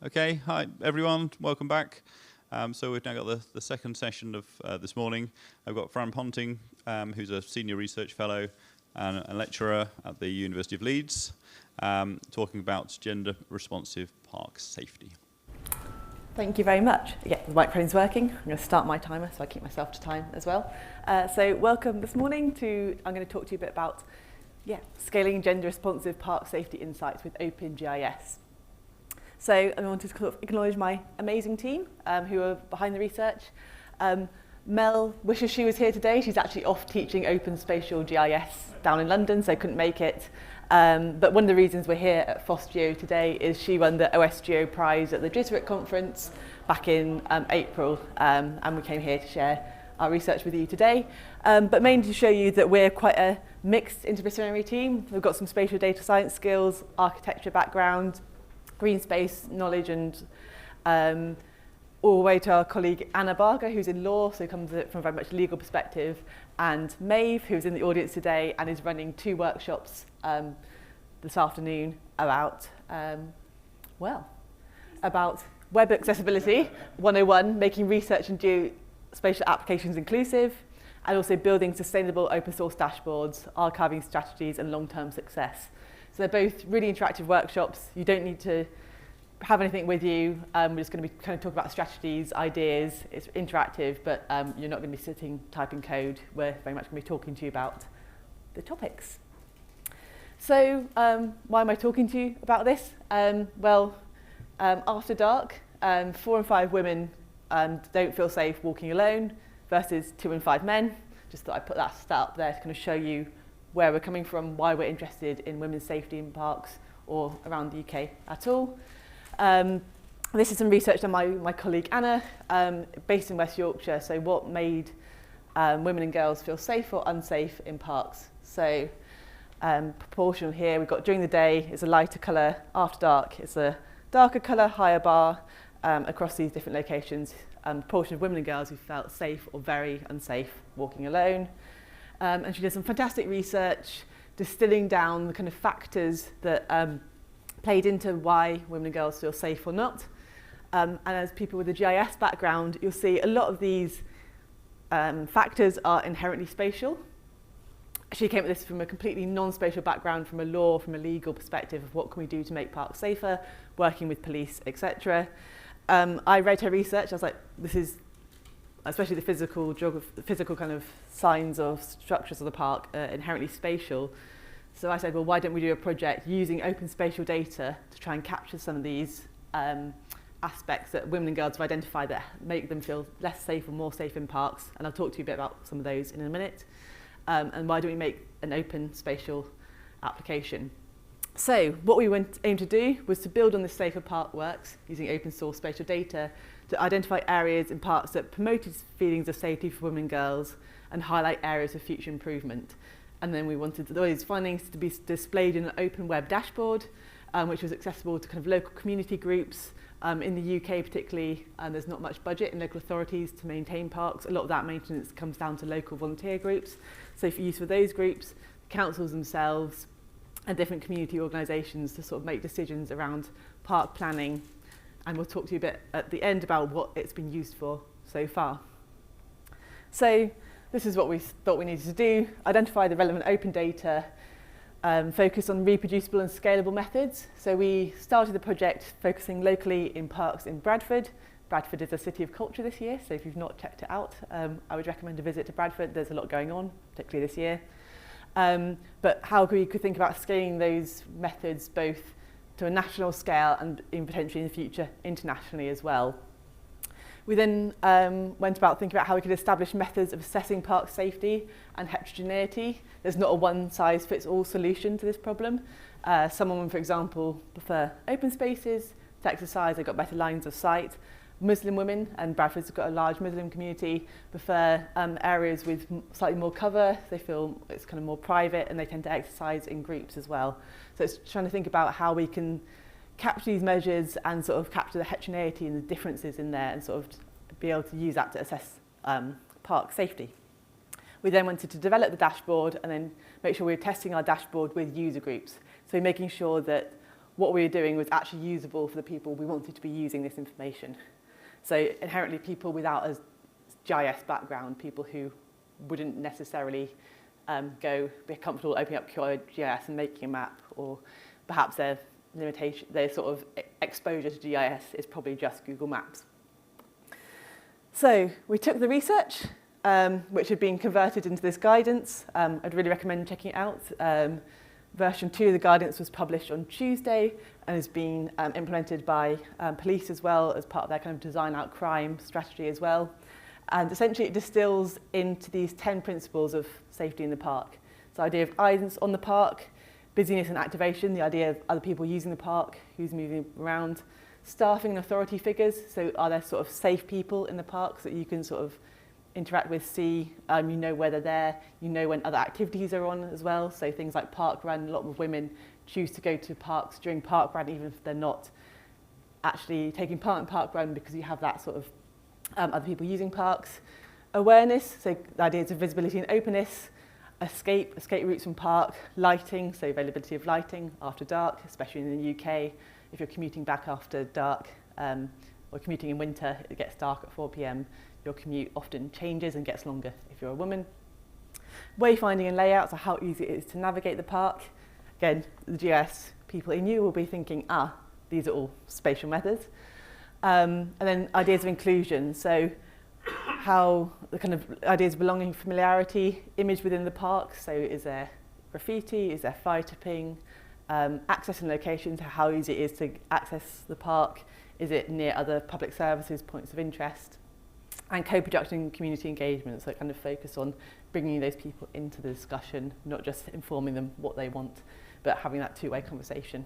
Okay, hi everyone, welcome back. So we've now got the second session of this morning. I've got Fran Pontin, who's a senior research fellow and a lecturer at the University of Leeds, talking about gender responsive park safety. Thank you very much. Yeah, the microphone's working. I'm going to start my timer so I keep myself to time as well. So welcome this morning I'm going to talk to you a bit about scaling gender responsive park safety insights with Open GIS. So I want to sort of acknowledge my amazing team who are behind the research. Mel wishes she was here today. She's actually off teaching open spatial GIS down in London, so couldn't make it. But one of the reasons we're here at FOSGeo today is she won the OSGeo prize at the Jesuit conference back in April, and we came here to share our research with you today. But mainly to show you that we're quite a mixed interdisciplinary team. We've got some spatial data science skills, architecture background, green space knowledge, and all the way to our colleague Anna Barger, who's in law, so comes from a very much legal perspective, and Maeve, who's in the audience today and is running 2 workshops this afternoon about web accessibility 101, making research and geospatial applications inclusive, and also building sustainable open source dashboards, archiving strategies, and long-term success. So they're both really interactive workshops. You don't need to have anything with you. We're just going to be kind of talking about strategies, ideas. It's interactive, but you're not going to be sitting typing code. We're very much going to be talking to you about the topics. So why am I talking to you about this? After dark, 4 in 5 women don't feel safe walking alone versus 2 in 5 men. Just thought I'd put that stat up there to kind of show you where we're coming from, why we're interested in women's safety in parks or around the UK at all. This is some research done by my colleague Anna, based in West Yorkshire. So what made women and girls feel safe or unsafe in parks? So proportional here, we've got during the day is a lighter colour, after dark is a darker colour, higher bar across these different locations. Proportion of women and girls who felt safe or very unsafe walking alone. And she did some fantastic research distilling down the kind of factors that played into why women and girls feel safe or not. And as people with a GIS background, you'll see a lot of these factors are inherently spatial. She came at this from a completely non-spatial background, from a law, from a legal perspective of what can we do to make parks safer, working with police, etc. I read her research, I was like, this is, especially the physical kind of signs of structures of the park, inherently spatial. So I said, well, why don't we do a project using open spatial data to try and capture some of these aspects that women and girls have identified that make them feel less safe or more safe in parks. And I'll talk to you a bit about some of those in a minute. And why don't we make an open spatial application? So what we aimed to do was to build on the Safer Park works using open source spatial data to identify areas in parks that promoted feelings of safety for women and girls and highlight areas of future improvement. And then we wanted those findings to be displayed in an open web dashboard, which was accessible to kind of local community groups. In the UK particularly, there's not much budget in local authorities to maintain parks. A lot of that maintenance comes down to local volunteer groups. So for use for those groups, councils themselves, and different community organisations to sort of make decisions around park planning. And we'll talk to you a bit at the end about what it's been used for so far. So this is what we thought we needed to do: identify the relevant open data, focus on reproducible and scalable methods. So we started the project focusing locally in parks in Bradford. Bradford is a city of culture this year, so if you've not checked it out, I would recommend a visit to Bradford. There's a lot going on, particularly this year. But how we could think about scaling those methods both to a national scale and potentially in the future internationally as well. We then went about thinking about how we could establish methods of assessing park safety and heterogeneity. There's not a one-size-fits-all solution to this problem. Some women, for example, prefer open spaces to exercise. They've got better lines of sight. Muslim women, and Bradford's got a large Muslim community, prefer areas with slightly more cover. They feel it's kind of more private, and they tend to exercise in groups as well. So it's trying to think about how we can capture these measures and sort of capture the heterogeneity and the differences in there and sort of be able to use that to assess park safety. We then wanted to develop the dashboard and then make sure we were testing our dashboard with user groups. So making sure that what we were doing was actually usable for the people we wanted to be using this information. So inherently people without a GIS background, people who wouldn't necessarily be comfortable opening up GIS and making a map, or perhaps their sort of exposure to GIS is probably just Google Maps. So we took the research, which had been converted into this guidance. I'd really recommend checking it out. Version 2 of the guidance was published on Tuesday and has been implemented by police as well as part of their kind of design out crime strategy as well. And essentially it distills into these 10 principles of safety in the park. So the idea of eyes on the park, busyness and activation, the idea of other people using the park, who's moving around, staffing and authority figures. So are there sort of safe people in the park so that you can sort of interact with, see, you know where they're there, you know when other activities are on as well. So things like park run, a lot of women choose to go to parks during park run even if they're not actually taking part in park run because you have that sort of other people using parks. Awareness, so the ideas of visibility and openness. Escape routes from park. Lighting, so availability of lighting after dark, especially in the UK. If you're commuting back after dark or commuting in winter, it gets dark at 4 p.m. Your commute often changes and gets longer if you're a woman. Wayfinding and layout, so how easy it is to navigate the park. Again, the GIS people in you will be thinking, these are all spatial methods. And then ideas of inclusion, so how the kind of ideas of belonging, familiarity, image within the park, so is there graffiti, is there fire tipping, access and locations, how easy it is to access the park, is it near other public services, points of interest, and co-production and community engagement, so kind of focus on bringing those people into the discussion, not just informing them what they want, but having that two-way conversation.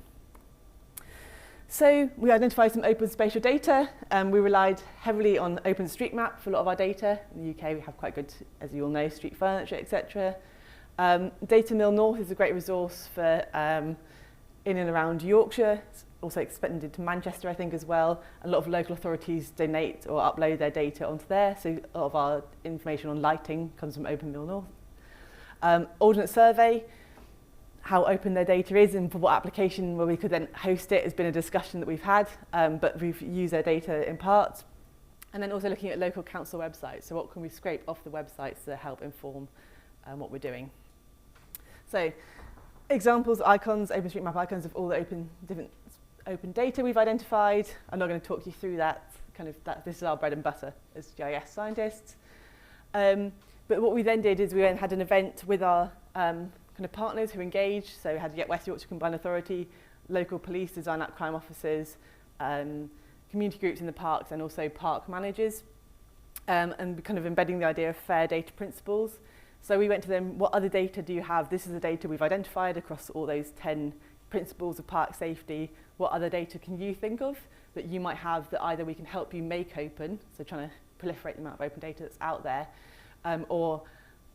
So we identified some open spatial data, and we relied heavily on OpenStreetMap for a lot of our data. In the UK, we have quite good, as you all know, street furniture, etc. Data Mill North is a great resource for in and around Yorkshire. It's also expanded to Manchester, I think, as well. A lot of local authorities donate or upload their data onto there, so a lot of our information on lighting comes from Open Mill North. Ordnance Survey, how open their data is and for what application where we could then host it has been a discussion that we've had, but we've used their data in part. And then also looking at local council websites, so what can we scrape off the websites to help inform what we're doing. So examples, icons, OpenStreetMap icons of all the different open data we've identified. I'm not going to talk you through that, this is our bread and butter as GIS scientists. But what we then did is we then had an event with our kind of partners who engaged, so we had West Yorkshire Combined Authority, local police, design out crime officers, community groups in the parks, and also park managers, and kind of embedding the idea of fair data principles. So we went to them, what other data do you have? This is the data we've identified across all those 10 principles of park safety. What other data can you think of that you might have that either we can help you make open, so trying to proliferate the amount of open data that's out there, or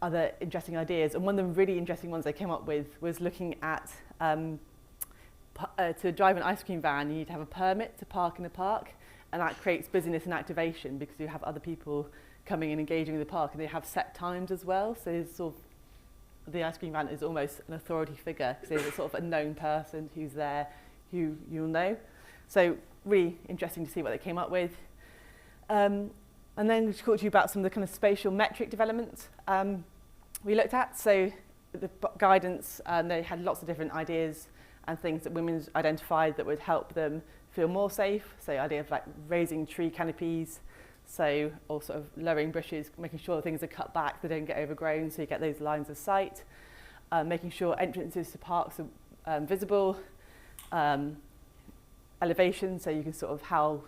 other interesting ideas. And one of the really interesting ones they came up with was looking at to drive an ice cream van, you need to have a permit to park in the park, and that creates busyness and activation because you have other people coming and engaging with the park, and they have set times as well. So it's sort of, the ice cream van is almost an authority figure because there's sort of a known person who's there who you'll know. So really interesting to see what they came up with. And then to talk to you about some of the kind of spatial metric developments we looked at. So the guidance, they had lots of different ideas and things that women identified that would help them feel more safe. So the idea of like raising tree canopies, so or sort of lowering bushes, making sure things are cut back, they don't get overgrown, so you get those lines of sight. Making sure entrances to parks are visible. Elevation, so you can sort of how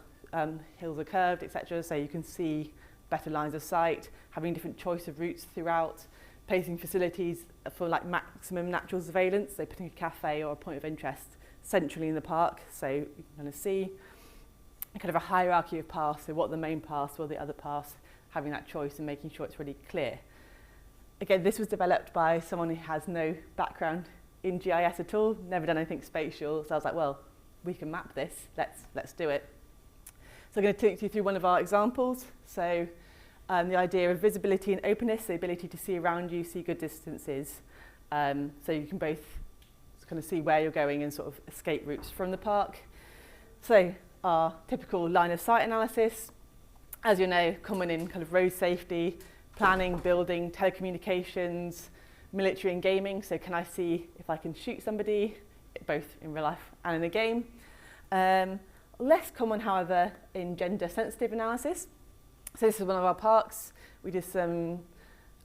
hills are curved, etc. So you can see better lines of sight. Having different choice of routes throughout. Placing facilities for like maximum natural surveillance, so putting a cafe or a point of interest centrally in the park, so you can kind of see kind of a hierarchy of paths, so what are the main paths, what are the other paths, having that choice and making sure it's really clear. Again, this was developed by someone who has no background in GIS at all, never done anything spatial, so I was like, well, we can map this, let's do it. So I'm going to take you through one of our examples. So the idea of visibility and openness, the ability to see around you, see good distances. So you can both kind of see where you're going and sort of escape routes from the park. So our typical line of sight analysis, as you know, common in kind of road safety, planning, building, telecommunications, military and gaming. So can I see if I can shoot somebody, both in real life and in a game? Less common, however, in gender sensitive analysis. So this is one of our parks. We did some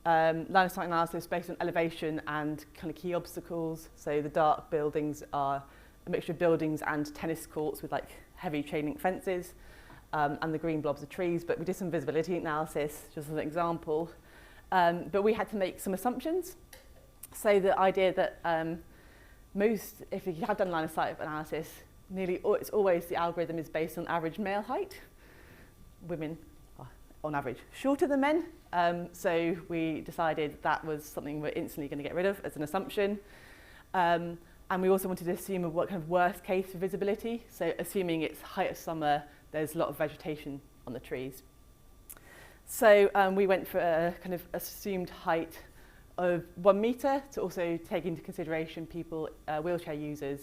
line of sight analysis based on elevation and kind of key obstacles. So the dark buildings are a mixture of buildings and tennis courts with like heavy chain link fences, and the green blobs are trees. But we did some visibility analysis, just as an example. But we had to make some assumptions. So the idea that if you have done line of sight analysis, it's always the algorithm is based on average male height. Women are on average shorter than men. So we decided that was something we're instantly going to get rid of as an assumption. And we also wanted to assume what kind of worst case for visibility. So assuming it's height of summer, there's a lot of vegetation on the trees. So we went for a kind of assumed height of 1 metre to also take into consideration people, wheelchair users,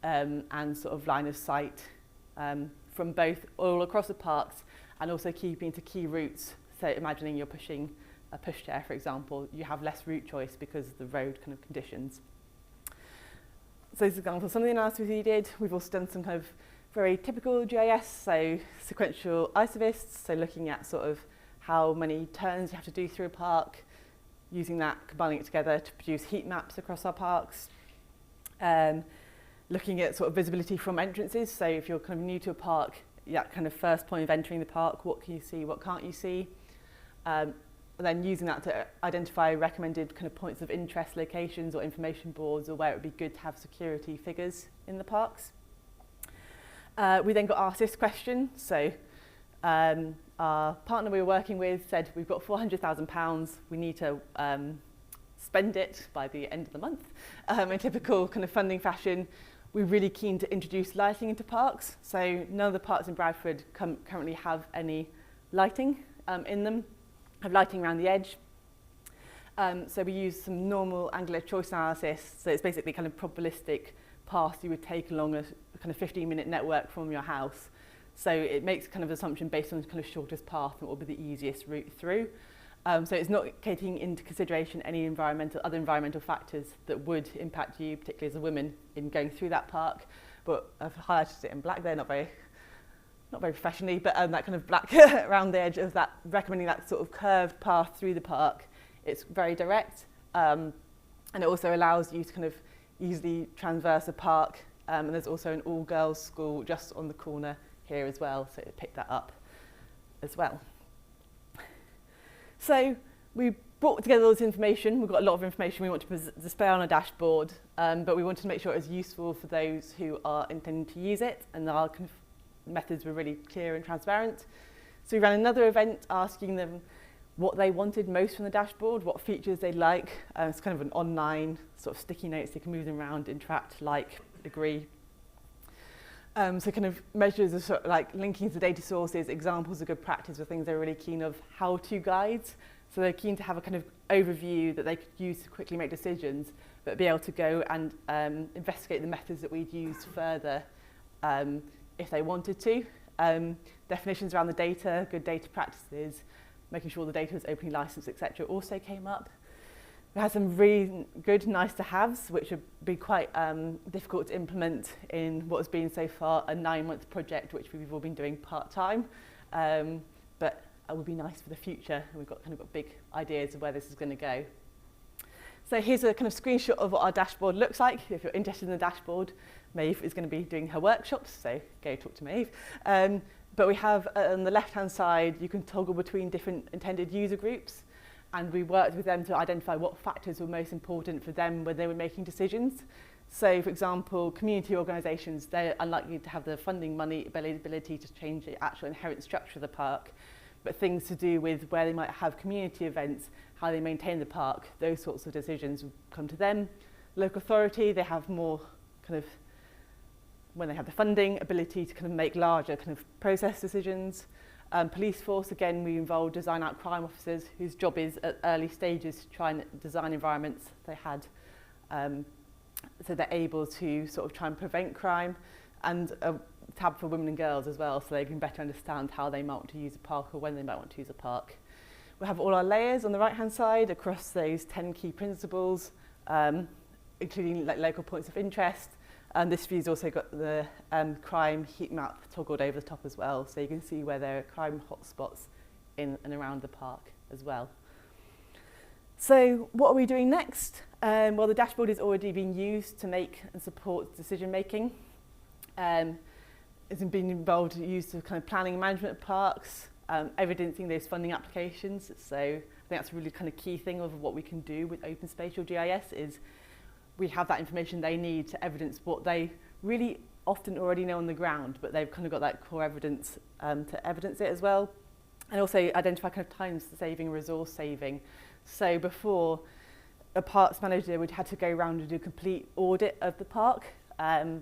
and sort of line of sight from both all across the parks and also keeping to key routes. So imagining you're pushing a pushchair, for example, you have less route choice because of the road kind of conditions. So this is example of some of the analysis we did. We've also done some kind of very typical GIS, so sequential isovists, so looking at sort of how many turns you have to do through a park, using that, combining it together to produce heat maps across our parks. Looking at sort of visibility from entrances, so if you're kind of new to a park, that kind of first point of entering the park, what can you see, what can't you see? Then using that to identify recommended kind of points of interest, locations or information boards, or where it would be good to have security figures in the parks. We then got asked this question. So our partner we were working with said, we've got £400,000, we need to spend it by the end of the month. In typical kind of funding fashion, we're really keen to introduce lighting into parks. So none of the parks in Bradford currently have any lighting in them, have lighting around the edge. So we use some normal angular choice analysis. So it's basically kind of probabilistic path you would take along a kind of 15-minute network from your house. So it makes kind of assumption based on the kind of shortest path and what will be the easiest route through. So it's not taking into consideration any other environmental factors that would impact you, particularly as a woman, in going through that park. But I've highlighted it in black there, not very professionally, but that kind of black around the edge of that, recommending that sort of curved path through the park. It's very direct, and it also allows you to kind of easily traverse a park. And there's also an all-girls school just on the corner here as well, so it picked that up as well. So we brought together all this information. We've got a lot of information we want to display on a dashboard, but we wanted to make sure it was useful for those who are intending to use it, and our kind of methods were really clear and transparent. So we ran another event asking them what they wanted most from the dashboard, what features they'd like. It's kind of an online sort of sticky notes, they can move them around, interact, like, agree. So kind of measures of sort of like linking to data sources, examples of good practice, or things they're really keen of, how-to guides. So they're keen to have a kind of overview that they could use to quickly make decisions, but be able to go and investigate the methods that we'd use further if they wanted to. Definitions around the data, good data practices, making sure the data was openly licensed, etc. also came up. We had some really good nice-to-haves, which would be quite difficult to implement in what has been so far a 9-month project, which we've all been doing part-time. But it would be nice for the future, and we've got big ideas of where this is going to go. So here's a kind of screenshot of what our dashboard looks like. If you're interested in the dashboard, Maeve is going to be doing her workshops, so go talk to Maeve. But we have on the left-hand side, you can toggle between different intended user groups. And we worked with them to identify what factors were most important for them when they were making decisions. So, for example, community organisations, they're unlikely to have the funding money ability to change the actual inherent structure of the park. But things to do with where they might have community events, how they maintain the park, those sorts of decisions would come to them. Local authority, they have more kind of, when they have the funding, ability to kind of make larger kind of process decisions. Police force, again, we involved design out crime officers whose job is at early stages to try and design environments they had So they're able to sort of try and prevent crime, and a tab for women and girls as well, so they can better understand how they might want to use a park or when they might want to use a park. We have all our layers on the right-hand side across those 10 key principles, including like local points of interest. And this view's also got the crime heat map toggled over the top as well, so you can see where there are crime hotspots in and around the park as well. So what are we doing next? Well, the dashboard is already being used to make and support decision making. It's been used to kind of planning and management of parks, evidencing those funding applications. So I think that's a really kind of key thing of what we can do with open spatial GIS is we have that information they need to evidence what they really often already know on the ground, but they've kind of got that core evidence to evidence it as well. And also identify kind of time saving, resource saving. So before, a parks manager would have to go around and do a complete audit of the park. It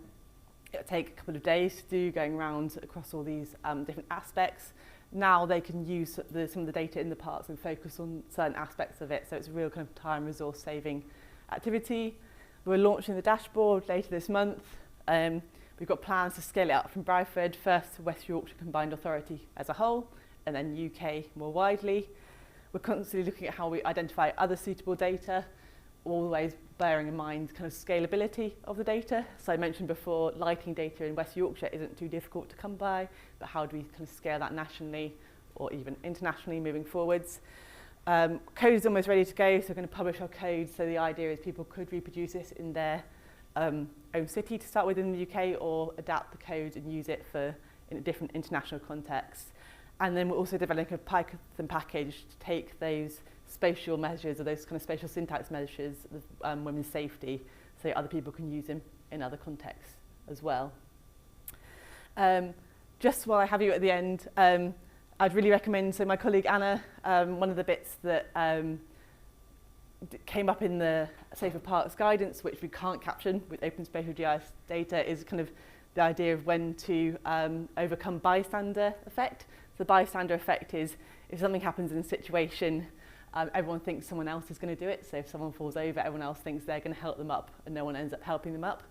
would take a couple of days to do, going around across all these different aspects. Now they can use some of the data in the parks and focus on certain aspects of it. So it's a real kind of time, resource saving activity. We're launching the dashboard later this month. We've got plans to scale it up from Bradford, first to West Yorkshire Combined Authority as a whole, and then UK more widely. We're constantly looking at how we identify other suitable data, always bearing in mind kind of scalability of the data. So I mentioned before, lighting data in West Yorkshire isn't too difficult to come by, but how do we kind of scale that nationally or even internationally moving forwards? Code is almost ready to go, so we're going to publish our code. So the idea is people could reproduce this in their own city to start with in the UK, or adapt the code and use it in a different international context. And then we're also developing a Python package to take those spatial measures, or those kind of spatial syntax measures of women's safety, so other people can use them in other contexts as well. Just while I have you at the end, I'd really recommend, so my colleague Anna, one of the bits that came up in the Safer Parks guidance, which we can't caption with open spatial GIS data, is kind of the idea of when to overcome bystander effect. So the bystander effect is if something happens in a situation, everyone thinks someone else is going to do it. So if someone falls over, everyone else thinks they're going to help them up, and no one ends up helping them up.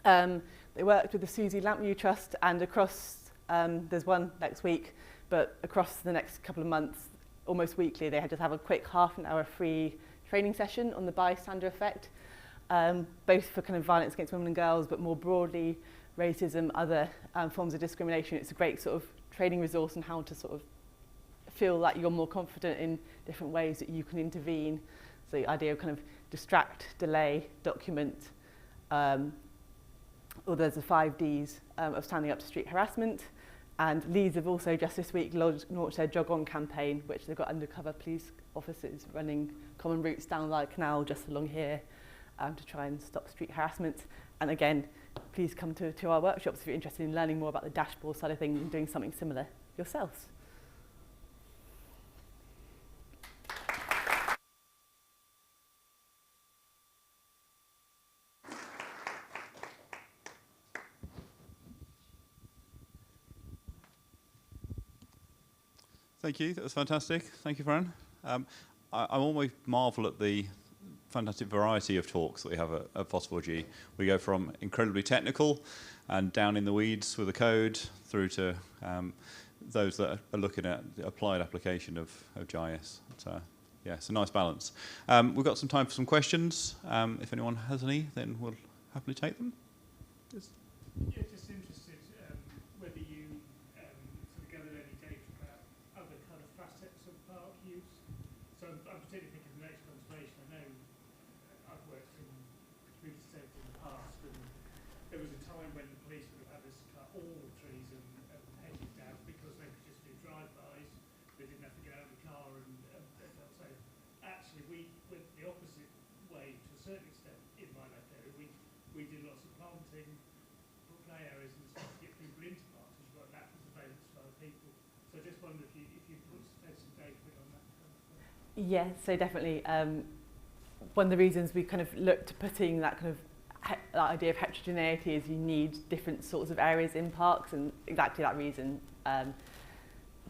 They worked with the Susie Lampnew Trust, and across, there's one next week, but across the next couple of months, almost weekly, they had to have a quick half-an-hour free training session on the bystander effect, both for kind of violence against women and girls, but more broadly, racism, other forms of discrimination. It's a great sort of training resource on how to sort of feel like you're more confident in different ways that you can intervene. So the idea of kind of distract, delay, document, or there's the 5 Ds of standing up to street harassment. And Leeds have also just this week launched their Jog On campaign, which they've got undercover police officers running common routes down the canal just along here to try and stop street harassment. And again, please come to our workshops if you're interested in learning more about the dashboard side of things and doing something similar yourselves. Thank you, that was fantastic. Thank you, Fran. I always marvel at the fantastic variety of talks that we have at Phos4G. We go from incredibly technical and down in the weeds with the code through to those that are looking at the applied application of GIS. So, yeah, it's a nice balance. We've got some time for some questions. If anyone has any, then we'll happily take them. Yes. Yeah, just interested whether you sort of gathered any data about other kind of facets of park use. So I'm particularly thinking of nature conservation. I know I've worked in community safety in the past, and there was a time when the police would have had us cut all the trees and hedges down because they could just do drive-bys. They didn't have to get out of the car and so actually we went the opposite way to a certain extent in my life area. We did lots of planting, put play areas and stuff to get people into parks, as well as that was available to other people. So I just wondered if you put some data on that kind of stuff. Yeah, so definitely one of the reasons we kind of looked to putting that kind of that idea of heterogeneity is you need different sorts of areas in parks, and exactly that reason.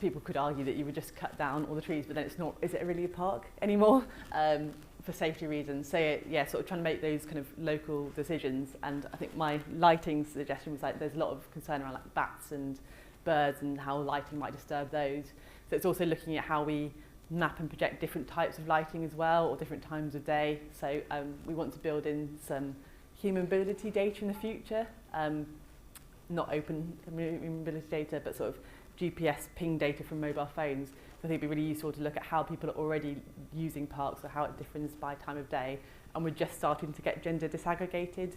People could argue that you would just cut down all the trees, but then it's not, is it really a park anymore? for safety reasons. So yeah, sort of trying to make those kind of local decisions. And I think my lighting suggestion was like there's a lot of concern around like bats and birds and how lighting might disturb those. So it's also looking at how we map and project different types of lighting as well, or different times of day. So we want to build in some human mobility data in the future, not open mobility data, but sort of GPS ping data from mobile phones. So I think it'd be really useful to look at how people are already using parks or how it differs by time of day. And we're just starting to get gender disaggregated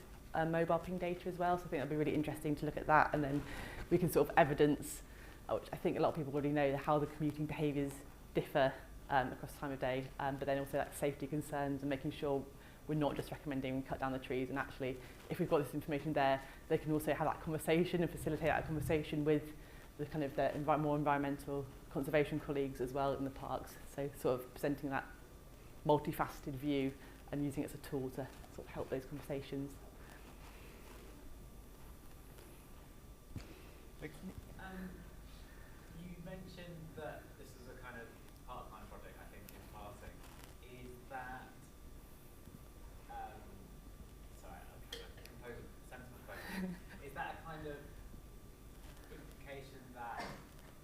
mobile ping data as well. So I think it'll be really interesting to look at that, and then we can sort of evidence, which I think a lot of people already know, how the commuting behaviours differ across time of day, but then also like safety concerns and making sure we're not just recommending cut down the trees, and actually if we've got this information there, they can also have that conversation and facilitate that conversation with the kind of the more environmental conservation colleagues as well in the parks. So sort of presenting that multifaceted view and using it as a tool to sort of help those conversations. You mentioned that this is a kind of part-time project, I think, in passing. Is that, sorry, I'm trying to compose a sensible question. Is that a kind of implication that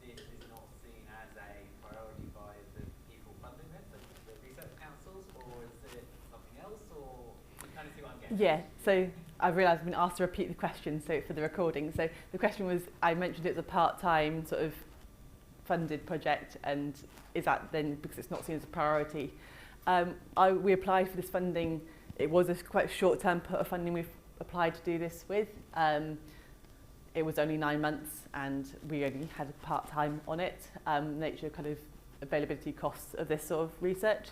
this is not seen as a priority by the people funding this, the research councils, or is it something else, or you kind of see what I'm getting? Yeah, so I've realised I've been asked to repeat the question for the recording. So the question was, I mentioned it's a part-time sort of funded project, and is that then because it's not seen as a priority? We applied for this funding. It was a quite short-term pot of funding we've applied to do this with. It was only 9 months, and we only had a part-time on it. Nature kind of availability costs of this sort of research.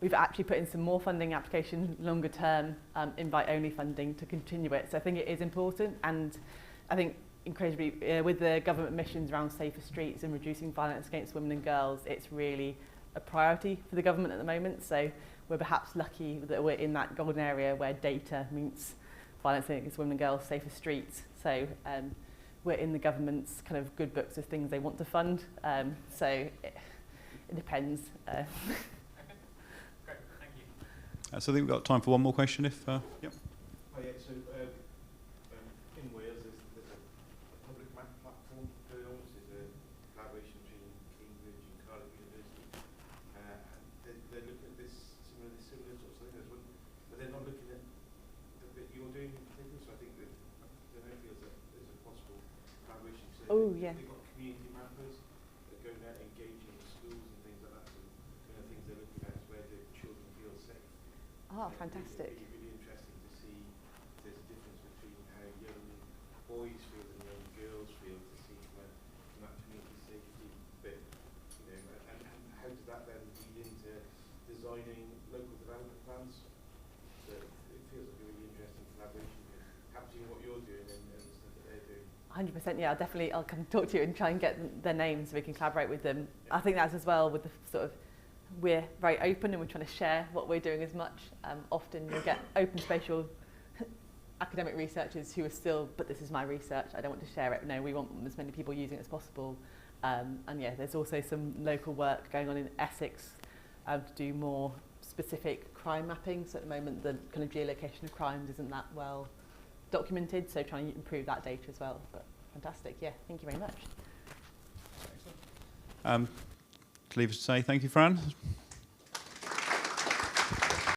We've actually put in some more funding application, longer term, invite-only funding to continue it. So I think it is important, and I think incredibly with the government missions around safer streets and reducing violence against women and girls, it's really a priority for the government at the moment. So we're perhaps lucky that we're in that golden area where data meets violence against women and girls, safer streets. So we're in the government's kind of good books of things they want to fund. So it depends. So I think we've got time for one more question. If yep. Oh, yeah, so in Wales there's a public map platform going on, which is a collaboration between Cambridge and Cardiff University. They're looking at this similar sort of thing, but they're not looking at the bit you're doing in particular. So I think that there feels that there's a possible collaboration. So they've got community mappers that go out engaging with schools and things like that. So one of the things they're looking at is where the children feel safe. Oh, fantastic. It'd be really interesting to see if there's a difference between how young boys feel and young girls feel, to see from that community safety bit, you know, and how does that then lead into designing local development plans? So it feels like a really interesting collaboration here, capturing what you're doing and the stuff that they're doing. 100%, yeah, I'll come talk to you and try and get their names so we can collaborate with them. Yeah. I think that's as well with the sort of, we're very open and we're trying to share what we're doing as much. Often you'll get open spatial academic researchers who are still, but this is my research, I don't want to share it. No, we want as many people using it as possible. And yeah, there's also some local work going on in Essex to do more specific crime mapping. So at the moment, the kind of geolocation of crimes isn't that well documented, so trying to improve that data as well. But fantastic, yeah, thank you very much. To leave us to say thank you, Fran.